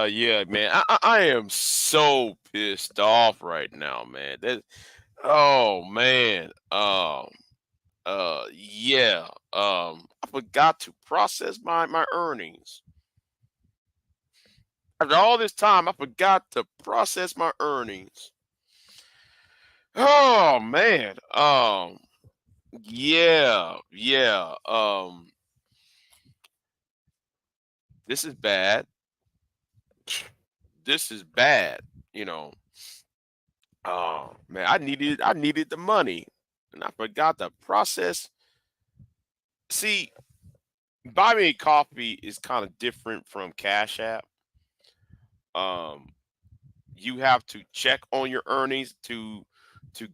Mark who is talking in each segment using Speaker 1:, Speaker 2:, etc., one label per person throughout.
Speaker 1: Yeah, man. I am so pissed off right now, man. Oh man. Yeah. I forgot to process my earnings. After all this time, I forgot to process my earnings. Oh man. Yeah, yeah. This is bad. This is bad. You know. Oh man, I needed the money, and I forgot to process. See, Buy Me a Coffee is kind of different from Cash App. Um, you have to check on your earnings to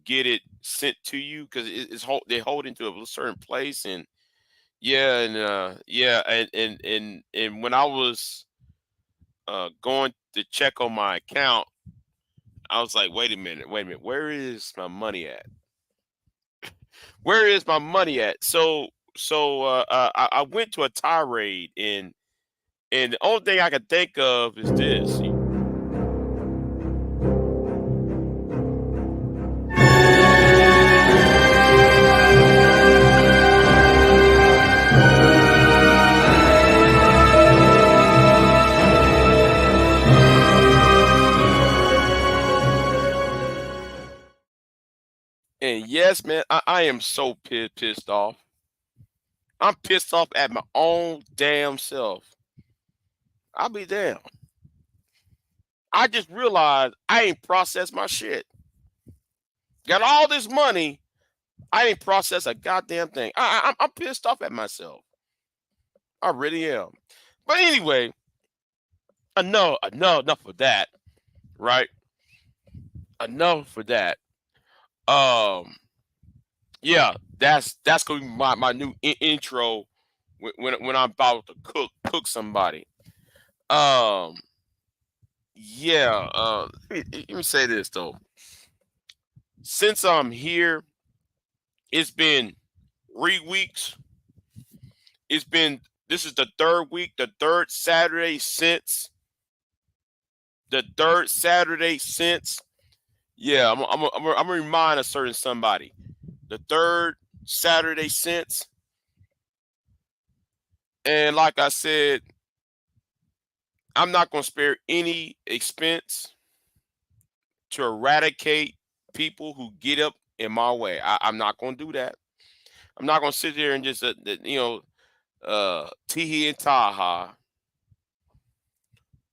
Speaker 1: get it sent to you because they hold into a certain place. And yeah, and when I was going to check on my account, I was like, wait a minute, where is my money at? Where is my money at? I went to a tirade, and the only thing I can think of is this. And yes, man, I am so pissed off. I'm pissed off at my own damn self. I'll be damned. I just realized I ain't processed my shit. Got all this money, I ain't processed a goddamn thing. I'm pissed off at myself. I really am. But anyway, enough of that, right? Enough for that. Um, yeah, that's gonna be my new intro when I'm about to cook somebody. Um, yeah. Let me say this though. Since I'm here, it's been 3 weeks. It's been This is the third week, the third Saturday since the third Saturday since. Yeah, I'm gonna remind a certain somebody. The third Saturday since, and like I said, I'm not gonna spare any expense to eradicate people who get up in my way. I'm not gonna do that. I'm not gonna sit there and just teehee and taha,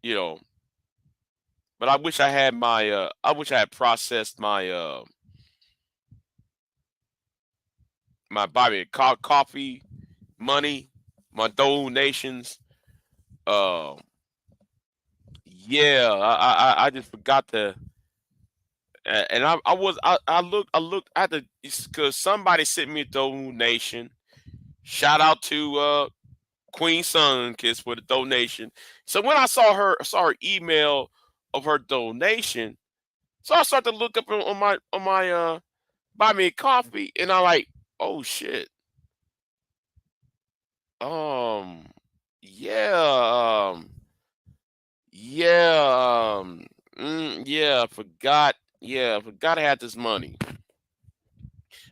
Speaker 1: you know. But I wish I had processed my coffee money, my donations. Uh, yeah, I just forgot to. And I looked at the because somebody sent me a donation. Shout out to Queen Sun Kiss for the donation. So when I saw her email of her donation, so I started to look up on my Buy Me a Coffee, and I like, oh shit. Um, yeah, yeah, yeah. I forgot. Yeah, I forgot I had this money.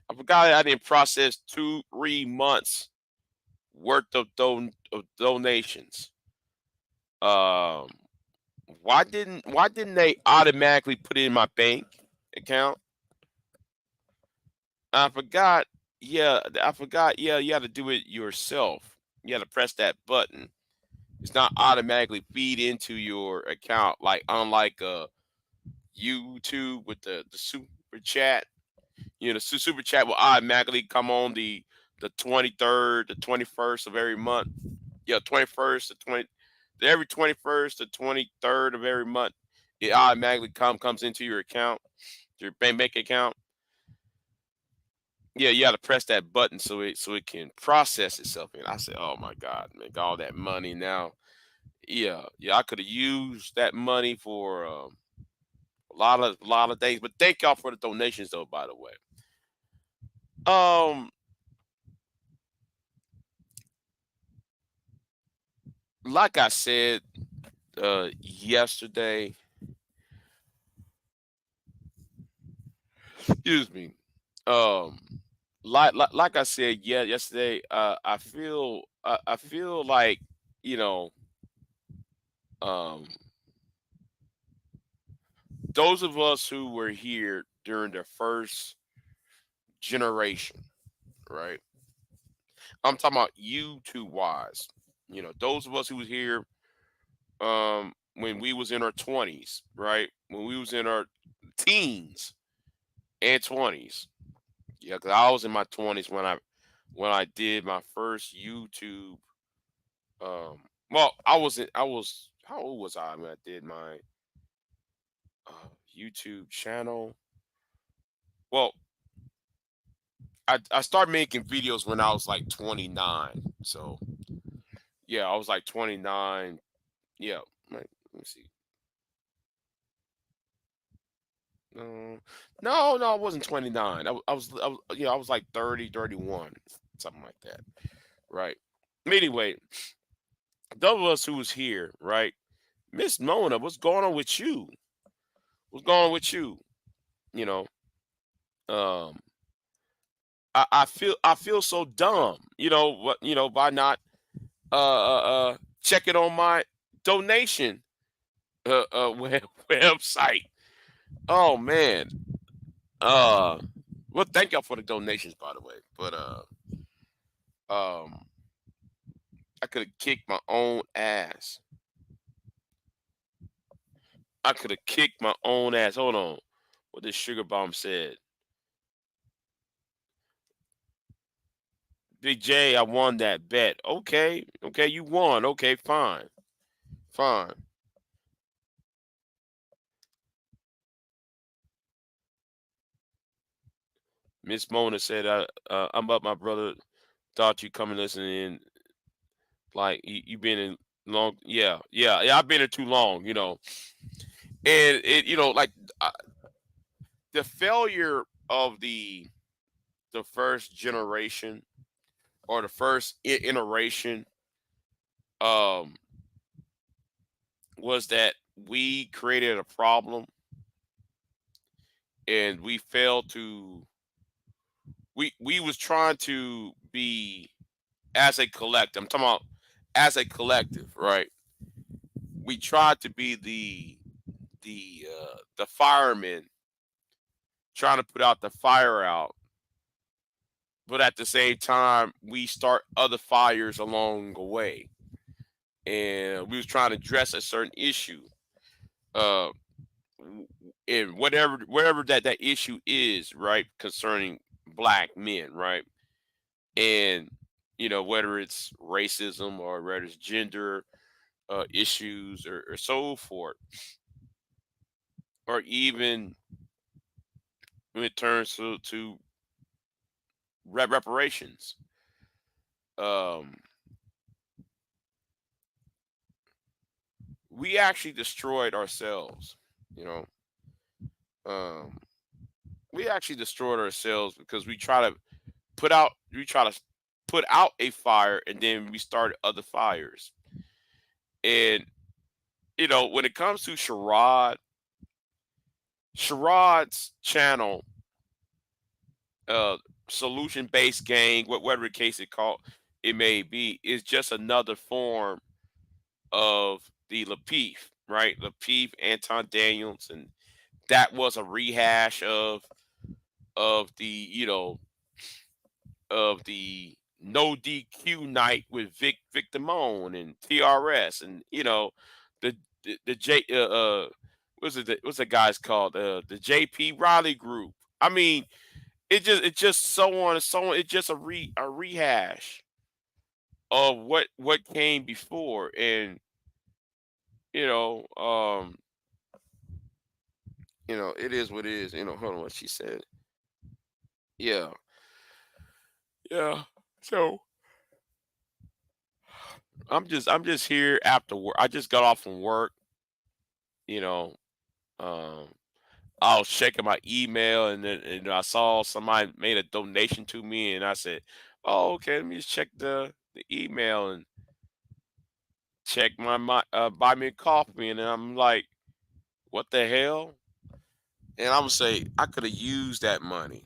Speaker 1: I forgot I didn't process 3 months worth of donations. Um, why didn't they automatically put it in my bank account? I forgot. Yeah, I forgot. Yeah, you had to do it yourself. You had to press that button. It's not automatically feed into your account like unlike YouTube with the super chat. You know, the super chat will automatically come on the 23rd, the 21st of every month. Yeah, 21st, every 21st, the 23rd of every month. It automatically comes into your account, your bank account. Yeah, you got to press that button so it can process itself. And I said, "Oh my God, man, got all that money now." Yeah, yeah, I could have used that money for a lot of things. But thank y'all for the donations, though. By the way, um, like I said, yesterday, excuse me. Um, like I said, yeah, yesterday. I feel like you know, um, those of us who were here during the first generation, right? I'm talking about YouTube wise. Those of us who was here when we was in our 20s, right? When we was in our teens and 20s. Yeah, cuz I was in my 20s when I did my first YouTube well, I was how old was I when I did my YouTube channel? Well, I started making videos when I was like 29. So, yeah, I was like 29. Yeah, let me see. No, no, I wasn't 29. I was like 30, 31, something like that. Right. Anyway, those of us who was here, right? Miss Mona, what's going on with you? What's going on with you? You know, um, I feel so dumb. What? By not checking on my donation website. Oh man. Uh, well, thank y'all for the donations, by the way. But um, I could have kicked my own ass. I could have kicked my own ass. Hold on. What this sugar bomb said. Big J, I won that bet. Okay. Okay, you won. Okay, fine. Fine. Miss Mona said, I'm up, my brother. Thought you come and listen in. Like, you been in long. Yeah, yeah, yeah. I've been in too long. And like uh, the failure of the first generation or the first iteration um was that we created a problem and we was trying to be as a collective. I'm talking about as a collective, right? We tried to be the firemen trying to put out the fire out, but at the same time we start other fires along the way, and we was trying to address a certain issue. Uh, and whatever that issue is, right, concerning black men, right, and whether it's racism or whether it's gender issues or so forth, or even when it turns to reparations. um we actually destroyed ourselves, you know um we actually destroyed ourselves because we try to put out a fire, and then we started other fires. And when it comes to Sharad's channel, uh, solution based gang, whatever the case it may be, is just another form of the Lapeef, right? Lapeef, Anton Daniels, and that was a rehash of the no DQ night with Vic Damone and TRS, and the J what's the guys called, the JP Riley group. I mean, it just so on and so on. It's just a rehash of what came before. And you know um it is what it is. Hold on, what she said. Yeah, yeah. So I'm just here after work. I just got off from work. you know um I was checking my email, and then I saw somebody made a donation to me, and I said, "Oh, okay, let me just check the email." And check my buy me a coffee, and then I'm like, what the hell? And I'm gonna say I could have used that money.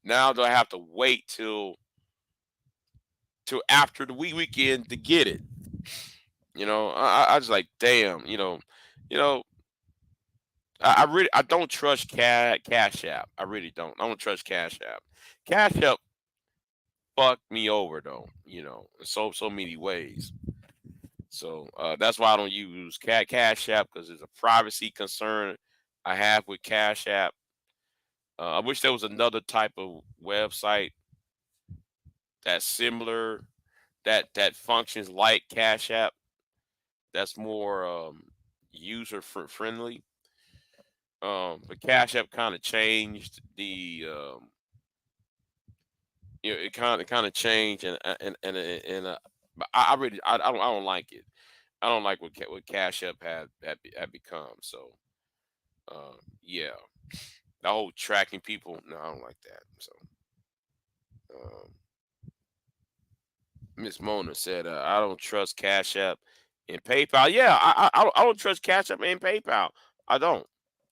Speaker 1: Now do I have to wait till after the weekend to get it? I was like, damn. You know, I really I don't trust Cash App. I really don't. I don't trust Cash App. Cash App fucked me over though. In so many ways. So that's why I don't use Cash App, because there's a privacy concern I have with Cash App. I wish there was another type of website that's similar, that functions like Cash App, that's more user friendly. But Cash App kind of changed it kind of changed, but I really I don't like it. I don't like what Cash App had become. So yeah, the whole tracking people. No, I don't like that. So um, Miss Mona said, I don't trust Cash App and PayPal. Yeah, I don't trust Cash App and PayPal. I don't.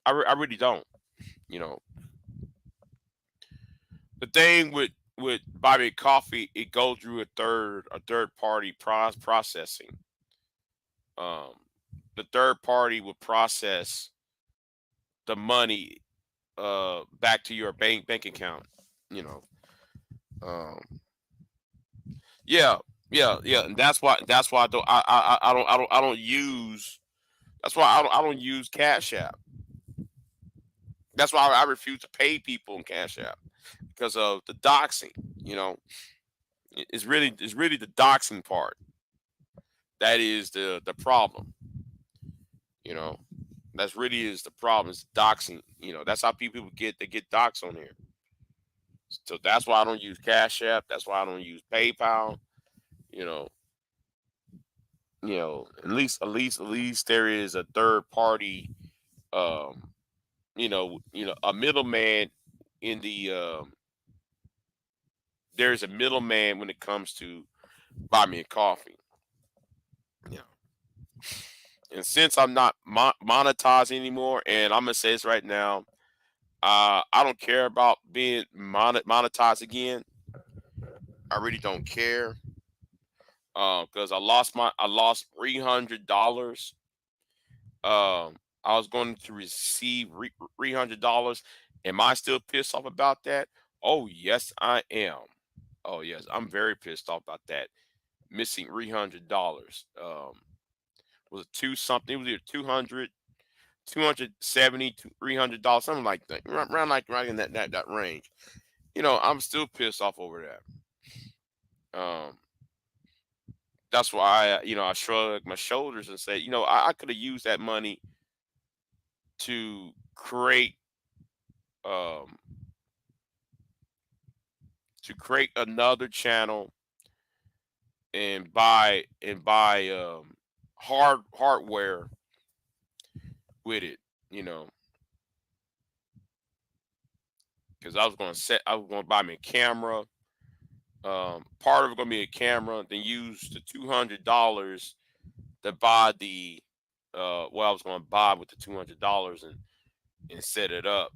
Speaker 1: I really don't. You know, the thing with Bobby Coffee, it goes through a third party processing. Um, the third party will process the money back to your bank account. You know, um, yeah, yeah, and that's why I don't use. That's why I don't use Cash App. That's why I refuse to pay people in Cash App, because of the doxing. You know, it's really the doxing part that is the problem. You know, that's really is the problem. Is doxing. That's how people get doxed on here. So that's why I don't use Cash App. That's why I don't use PayPal. You know, at least there is a third party. Um, a middleman in the. There's a middleman when it comes to buy me a coffee. Yeah. And since I'm not monetized anymore, and I'm gonna say this right now, I don't care about being monetized again. I really don't care, because I lost $300. I was going to receive $300. Am I still pissed off about that? Oh yes, I am. Oh yes, I'm very pissed off about that. Missing $300. Was it two something? It was either 200, 270 to $300, something like that. Around like right in that range. I'm still pissed off over that. That's why I shrugged my shoulders and said, I could have used that money to create um another channel, and buy hardware with it, you know, because I was gonna buy me a camera. Part of it gonna be a camera, then use the $200 to buy the what I was gonna buy with the $200, and set it up,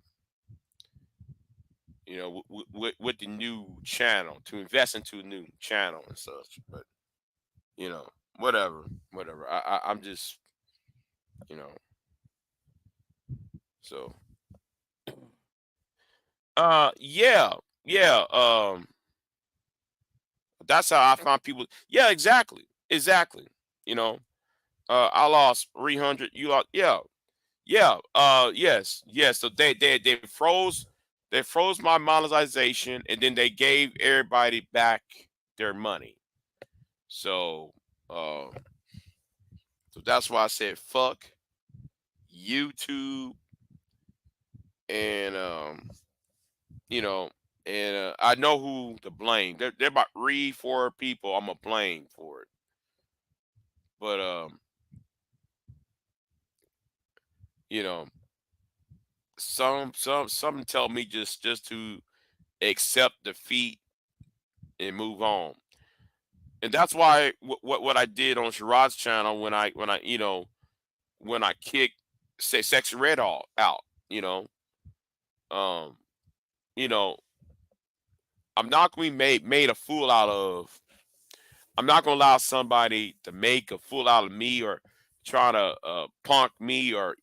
Speaker 1: with the new channel, to invest into a new channel and such. But you know, whatever. I'm just, you know, so yeah, yeah. That's how I find people. Yeah, exactly. You know, I lost 300. You lost, yeah, yeah. Yes. So they froze my monetization, and then they gave everybody back their money. So, uh, so that's why I said fuck YouTube, and you know, and I know who to blame. They're about 3, 4 people I'm gonna blame for it. But you know, some tell me just to accept defeat and move on. And that's why what I did on Sherrod's channel when I when I kicked say Sexy Red all out, you know, um, you know, I'm not going to be made a fool out of. I'm not going to allow somebody to make a fool out of me or try to punk me or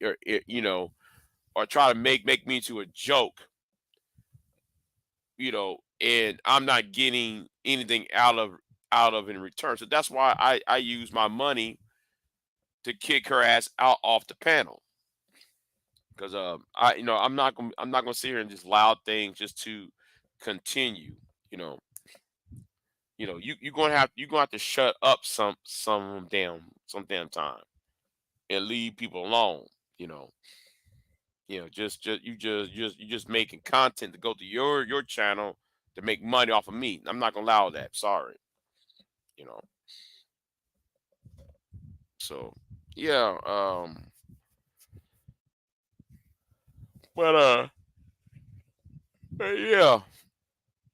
Speaker 1: or try to make me into a joke, and I'm not getting anything out of in return. So that's why I use my money to kick her ass out off the panel. Because I'm not gonna sit here and just loud things just to continue. You know, you're gonna have to shut up some damn time and leave people alone. You know, just making content to go to your channel to make money off of me. I'm not gonna allow that. Sorry. You know. So yeah. But yeah.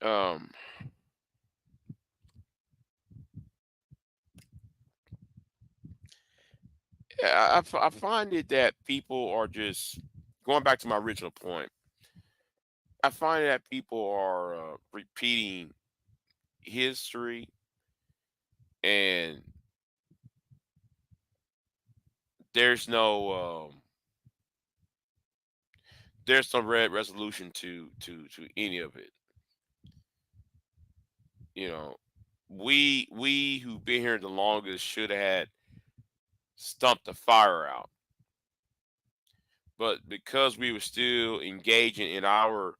Speaker 1: Um. I find it that people are just going back to my original point. I find that people are repeating history, and there's no there's no red resolution to any of it. You know, we who've been here the longest should have had stumped the fire out, but because we were still engaging in our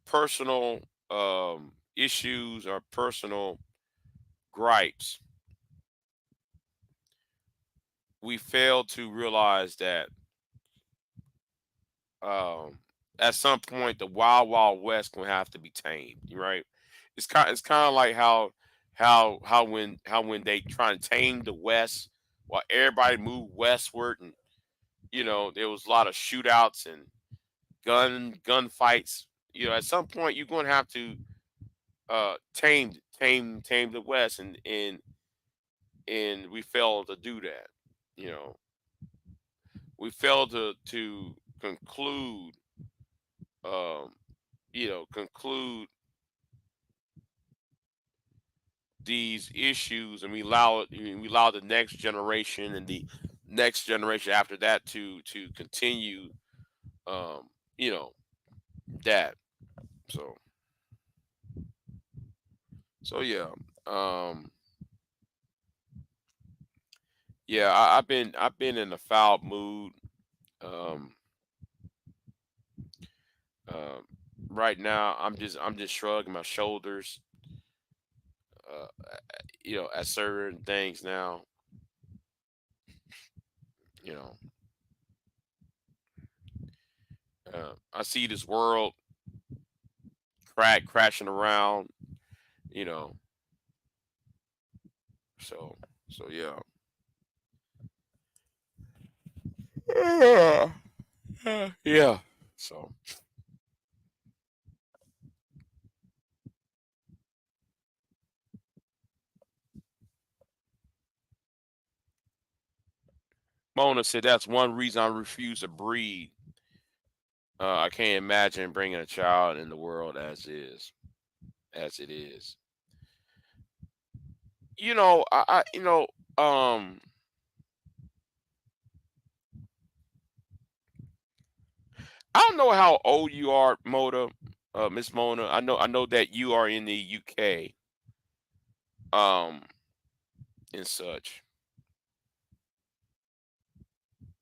Speaker 1: personal issues, our personal gripes, we failed to realize that um, at some point the wild wild west gonna have to be tamed, right? It's kind of like how when they try to tame the west while everybody moved westward, and there was a lot of shootouts and gunfights. At some point you're gonna have to tame the west, and we failed to do that. You know, we failed to um, conclude these issues, and we allow the next generation and the next generation after that to continue, um, you know, that. So yeah, um, yeah, I've been in a foul mood. Um, um, right now, I'm just shrugging my shoulders, uh, at certain things now. You know, I see this world crashing around. You know, so yeah. Yeah. Yeah. So Mona said that's one reason I refuse to breed. I can't imagine bringing a child in the world as it is. Um, I don't know how old you are, Miss Mona. I know that you are in the UK, um, and such.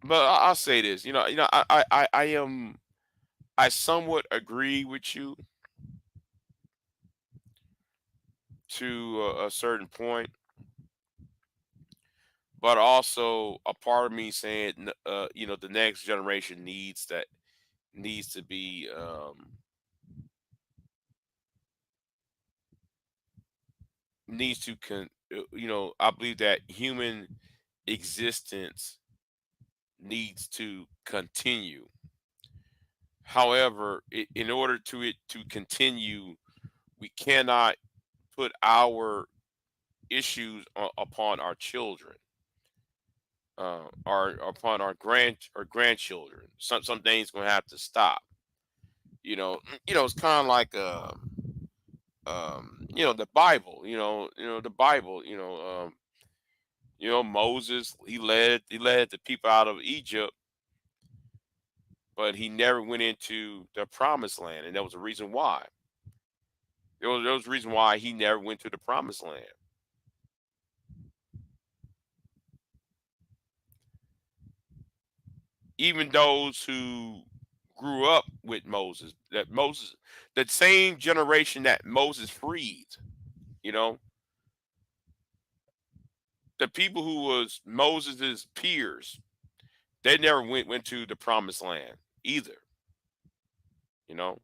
Speaker 1: But I'll say this, I somewhat agree with you to a certain point, but also a part of me saying, the next generation needs to be needs to I believe that human existence needs to continue. However, in order to it to continue, we cannot put our issues upon our children, or upon our grandchildren. Some things gonna have to stop. It's kind of like the Bible. The Bible. Moses, he led the people out of Egypt, but he never went into the promised land, and there was a reason why. There was a reason why he never went to the promised land. Even those who grew up with Moses, that same generation that Moses freed, you know, the people who was Moses's peers, they never went to the promised land either. You know,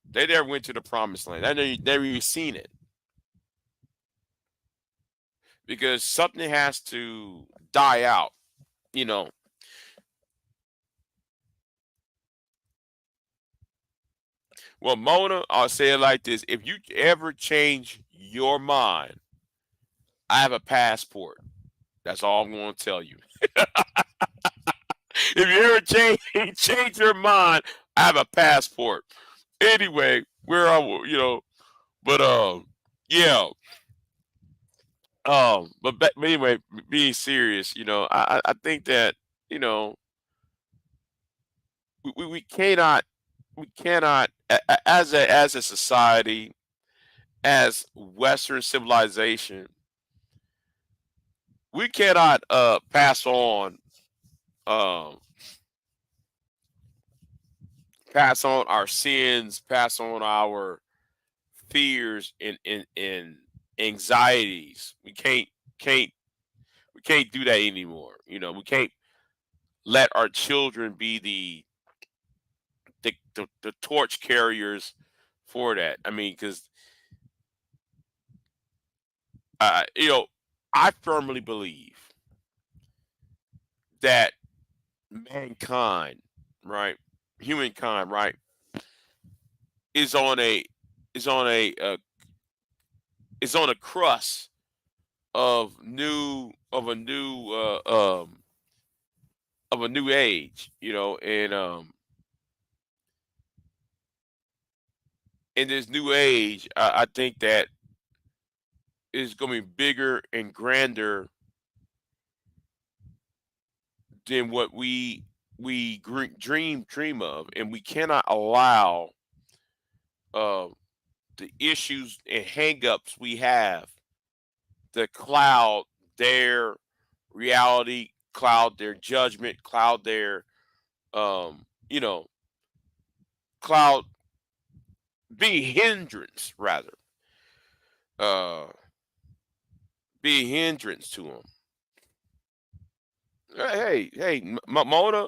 Speaker 1: they never went to the promised land. They never even seen it, because something has to die out. You know, well, Mona, I'll say it like this: if you ever change your mind, I have a passport. That's all I'm going to tell you. If you ever change your mind, I have a passport. Anyway, where I but yeah, but anyway, being serious, I think that you know we cannot as a society, as Western civilization, we cannot um pass on our sins, pass on our fears and anxieties. Can't we can't do that anymore. We can't let our children be the torch carriers for that. I mean, because uh, you know, I firmly believe that mankind, right, humankind, right, is on a is on a is on a crust of a new age, and in this new age, I think that is going to be bigger and grander than what we dream of, and we cannot allow uh, the issues and hangups we have to cloud their reality, cloud their judgment, cloud their um, you know, cloud be a hindrance rather, uh, be a hindrance to them. Hey, Mona.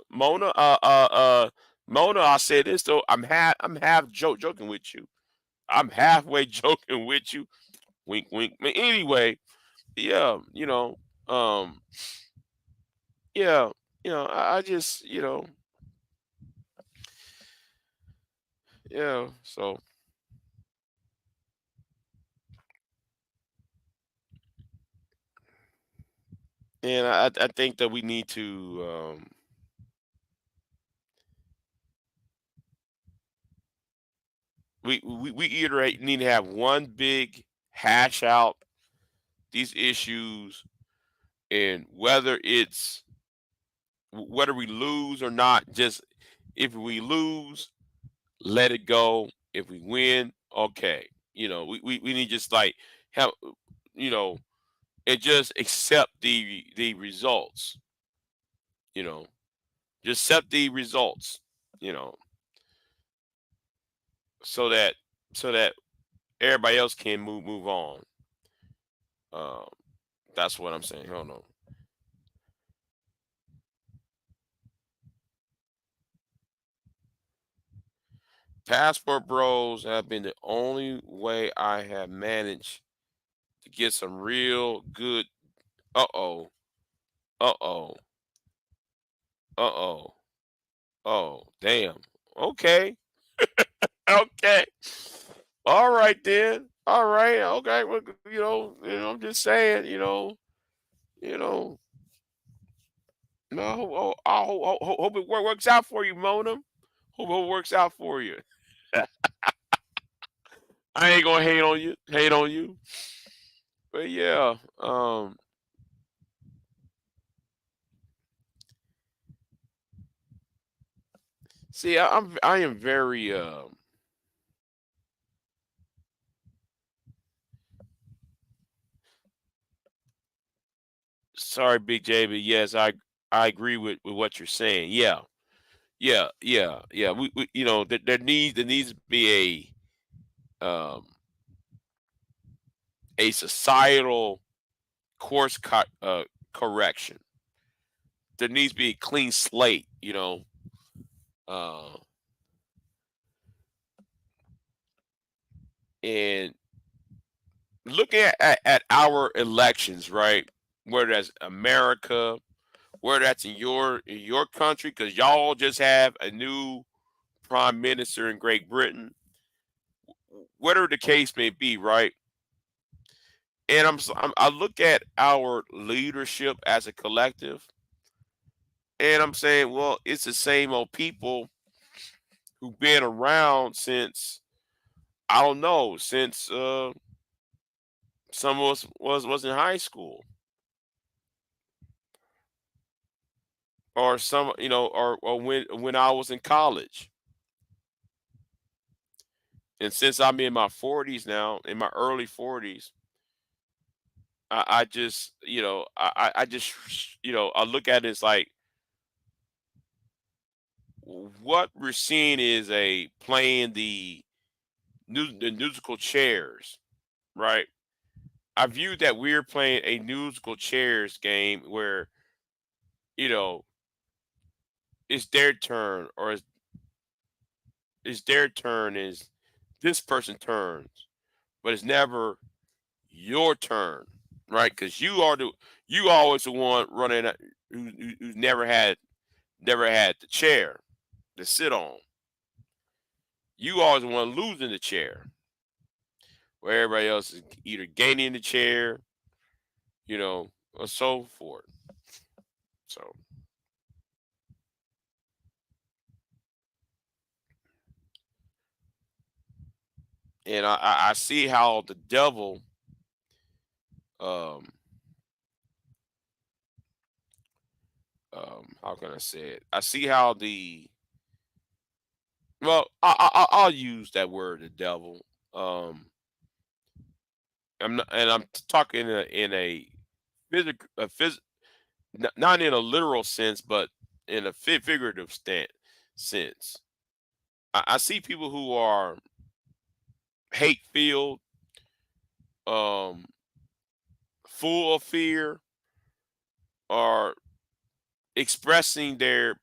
Speaker 1: I said this though. I'm half joking with you. I'm halfway joking with you. Wink, wink. But anyway, yeah, yeah, I just, yeah. So, and I think that we need to, we either need to have one big hash out these issues, and whether we lose or not, just if we lose, let it go. If we win, okay. We need just like have you know and just accept the results. You know, just accept the results. You know, so that so that everybody else can move on. Um, that's what I'm saying. Hold on. Passport bros have been the only way I have managed to get some real good. Uh oh. Uh oh. Uh oh. Oh, damn. Okay. Okay. All right then. All right, okay, well, I'm just saying, you know, no, hope it works out for you, Mona. Hope it works out for you. I ain't gonna hate on you, but yeah, see, I am very sorry, Big J, but yes, I agree with what you're saying. Yeah, yeah. We there needs to be a societal course correction. There needs to be a clean slate. Uh, and looking at our elections, right? Whether that's America, whether that's in your country, because y'all just have a new prime minister in Great Britain, whatever the case may be, right? And I look at our leadership as a collective, and I'm saying, well, it's the same old people who've been around since I don't know, since some of us was in high school, or some, or when I was in college. And since I'm in my 40s now, in my early 40s, I just, I just, I look at it as like what we're seeing is a playing the musical chairs, right? I view that we're playing a musical chairs game where, you know, it's their turn, or it's their turn is this person turns, but it's never your turn, right? Because you always the one running who's never had the chair to sit on. You always the one losing the chair, where everybody else is either gaining the chair, or so forth. So, and I see how the devil, um, how can I say it? I see how well, I'll use that word, the devil. Um, I'm talking in a physical, not in a literal sense, but in a figurative sense. I see people who are hate filled, um, full of fear, are expressing the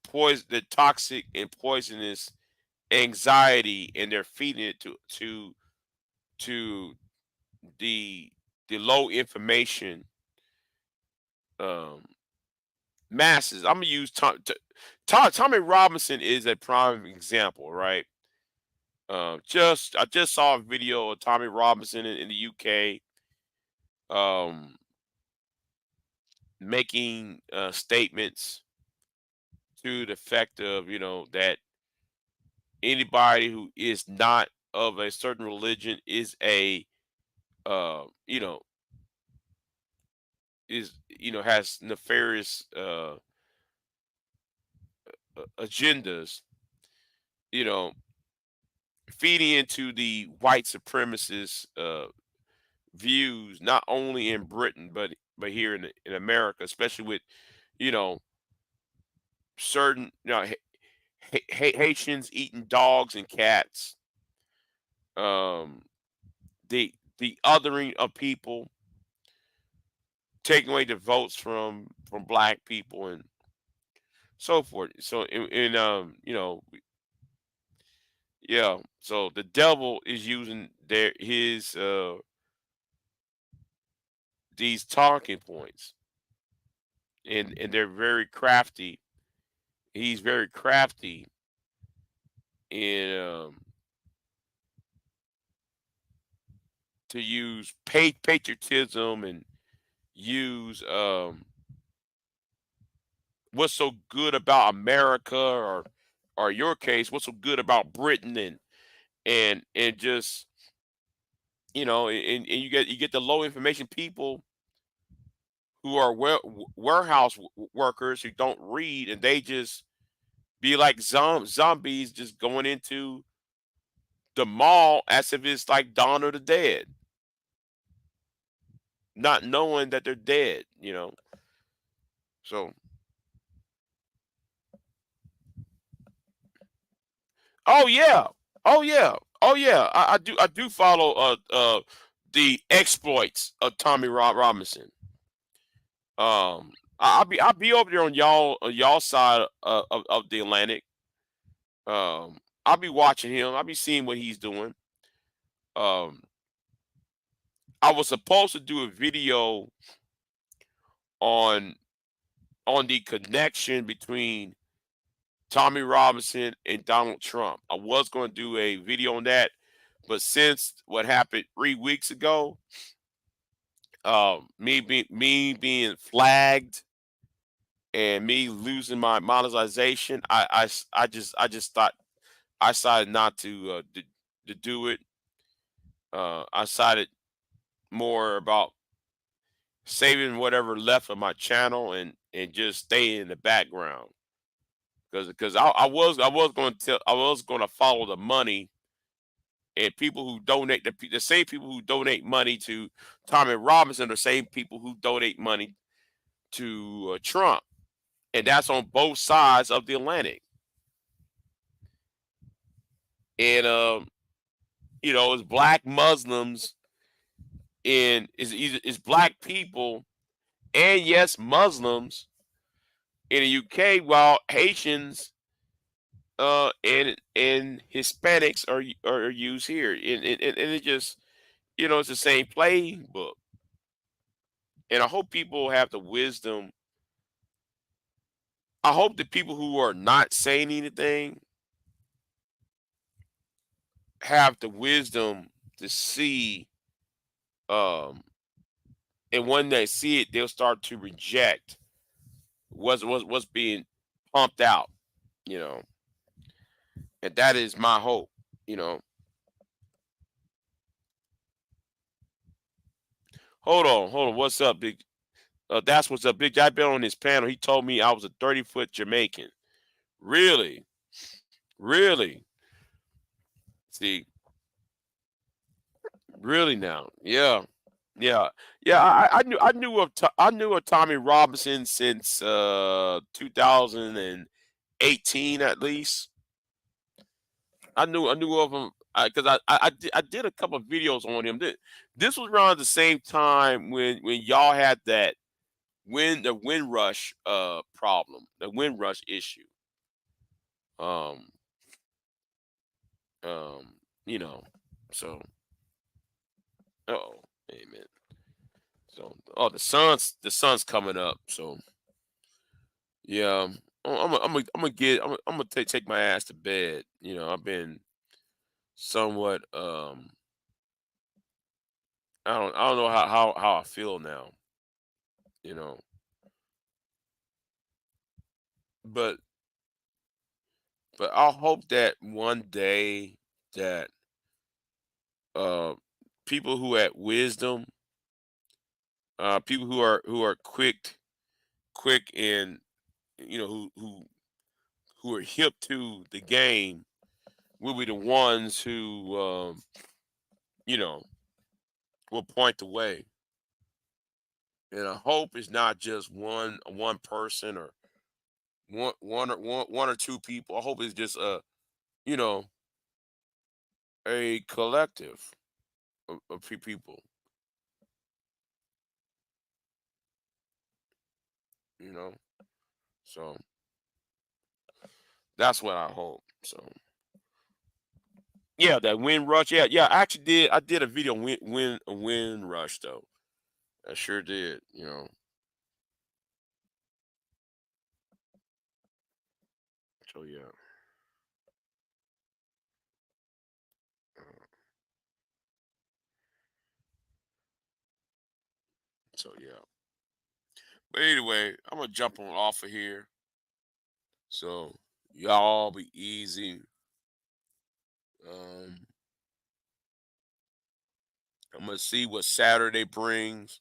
Speaker 1: toxic and poisonous anxiety, and they're feeding it to the low information um masses. I'm gonna use Tommy Robinson is a prime example, right? I just saw a video of Tommy Robinson in the UK, um, making statements to the effect of, that anybody who is not of a certain religion is uh, you know, has nefarious agendas, you know, feeding into the white supremacist views, not only in Britain but here in America, especially with, you know certain, Haitians eating dogs and cats, um, the othering of people, taking away the votes from black people and so forth. So in yeah. So the devil is using his these talking points, and they're very crafty. He's very crafty in to use patriotism and use what's so good about America, or your case, what's so good about Britain, and just and you get the low information people who are warehouse workers who don't read, and they just be like zombies just going into the mall as if it's like Dawn of the Dead, not knowing that they're dead. So, oh yeah, oh yeah, oh yeah. I do follow the exploits of Tommy Robinson. I'll be over there on y'all side of the Atlantic. I'll be watching him. I'll be seeing what he's doing. Um, I was supposed to do a video on the connection between Tommy Robinson and Donald Trump. I was going to do a video on that, but since what happened 3 weeks ago, me being flagged and me losing my monetization, I just thought I decided not to do it. I decided more about saving whatever left of my channel and just stay in the background because I was going to follow the money, and people who donate the same people who donate money to Tommy Robinson, the same people who donate money to Trump, and that's on both sides of the Atlantic. And it's black Muslims, and is black people, and yes, Muslims in the UK, while Haitians and Hispanics are used here, and it just it's the same playbook. And I hope people have the wisdom. I hope the people who are not saying anything have the wisdom to see, um, and when they see it, they'll start to reject what's being pumped out. You know, and that is my hope. You know, hold on. What's up, big? That's what's up, big. I've been on this panel. He told me I was a 30-foot Jamaican. Really, really. See, really now. Yeah, yeah, yeah. I knew of Tommy Robinson since 2018 at least. I knew of him because I did a couple of videos on him. This was around the same time when y'all had that wind rush problem, the wind rush issue. Um um you know, so oh amen. So the sun's coming up. So yeah, I'm gonna take my ass to bed. I've been somewhat I don't know how I feel now. You know, but I hope that one day that uh people who had wisdom, people who are quick and who are hip to the game will be the ones who you know will point the way. And I hope it's not just one person or one or two people. I hope it's just you know a collective of people. You know, so that's what I hope. So yeah, that wind rush. Yeah, yeah. I did a video on wind rush though. I sure did. So yeah. So yeah. But anyway, I'm gonna jump on off of here. So y'all be easy. Um, I'm gonna see what Saturday brings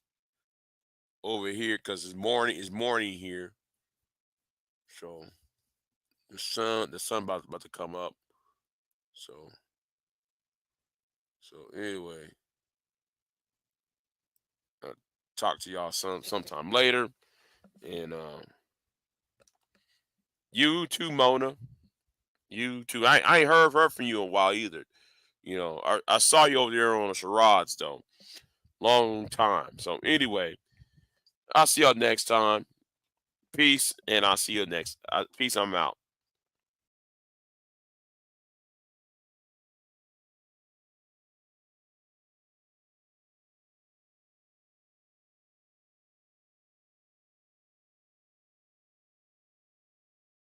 Speaker 1: over here because it's morning. It's morning here. So the sun about to come up. So anyway, I'll talk to y'all sometime later. And you too, Mona. You too. I ain't heard from you in a while either. I saw you over there on the charades though. Long time. So anyway, I'll see y'all next time. Peace, and I'll see you next. Peace. I'm out.